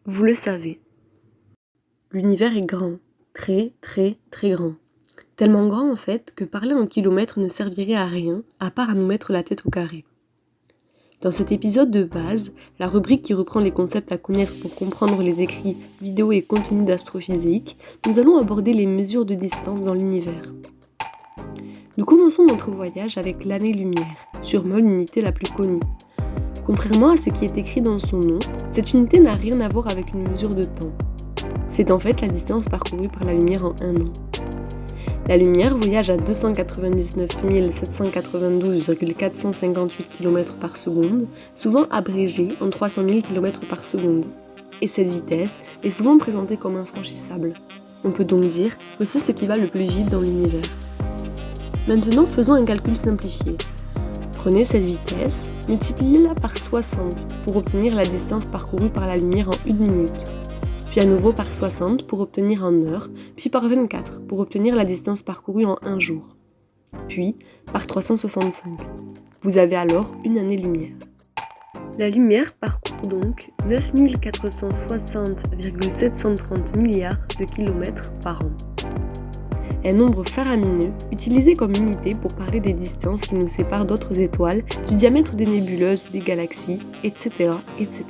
Vous le savez, l'univers est grand, très très très grand. Tellement grand en fait que parler en kilomètres ne servirait à rien à part à nous mettre la tête au carré. Dans cet épisode de base, la rubrique qui reprend les concepts à connaître pour comprendre les écrits, vidéos et contenus d'astrophysique, nous allons aborder les mesures de distance dans l'univers. Nous commençons notre voyage avec l'année-lumière, sûrement l'unité la plus connue. Contrairement à ce qui est écrit dans son nom, cette unité n'a rien à voir avec une mesure de temps. C'est en fait la distance parcourue par la lumière en un an. La lumière voyage à 299 792,458 km par seconde, souvent abrégée en 300 000 km par seconde. Et cette vitesse est souvent présentée comme infranchissable. On peut donc dire que c'est ce qui va le plus vite dans l'univers. Maintenant, faisons un calcul simplifié. Prenez cette vitesse, multipliez-la par 60 pour obtenir la distance parcourue par la lumière en 1 minute. Puis à nouveau par 60 pour obtenir en heure, puis par 24 pour obtenir la distance parcourue en 1 jour. Puis par 365. Vous avez alors une année-lumière. La lumière parcourt donc 9460,730 milliards de kilomètres par an. Un nombre faramineux, utilisé comme unité pour parler des distances qui nous séparent d'autres étoiles, du diamètre des nébuleuses ou des galaxies, etc., etc.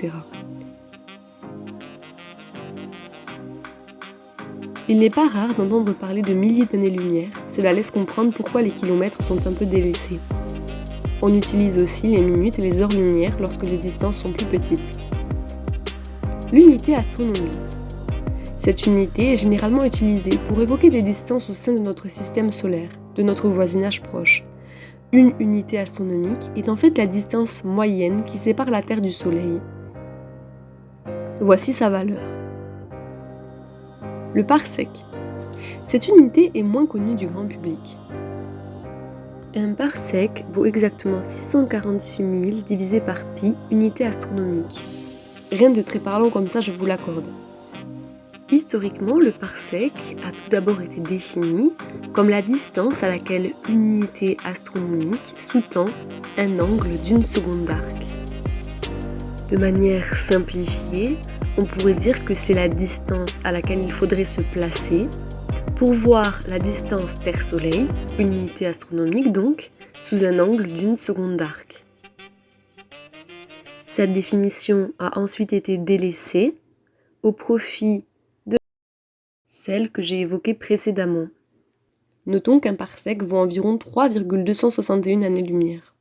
Il n'est pas rare d'entendre parler de milliers d'années-lumière, cela laisse comprendre pourquoi les kilomètres sont un peu délaissés. On utilise aussi les minutes et les heures-lumière lorsque les distances sont plus petites. L'unité astronomique. Cette unité est généralement utilisée pour évoquer des distances au sein de notre système solaire, de notre voisinage proche. Une unité astronomique est en fait la distance moyenne qui sépare la Terre du Soleil. Voici sa valeur. Le parsec. Cette unité est moins connue du grand public. Un parsec vaut exactement 648 000 divisé par pi, unité astronomique. Rien de très parlant comme ça, je vous l'accorde. Historiquement, le parsec a tout d'abord été défini comme la distance à laquelle une unité astronomique sous-tend un angle d'une seconde d'arc. De manière simplifiée, on pourrait dire que c'est la distance à laquelle il faudrait se placer pour voir la distance Terre-Soleil, une unité astronomique donc, sous un angle d'une seconde d'arc. Cette définition a ensuite été délaissée au profit de celle que j'ai évoquée précédemment. Notons qu'un parsec vaut environ 3,261 années-lumière.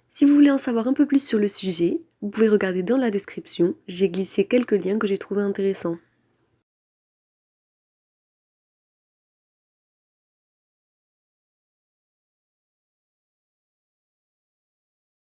Si vous voulez en savoir un peu plus sur le sujet, vous pouvez regarder dans la description, j'ai glissé quelques liens que j'ai trouvés intéressants.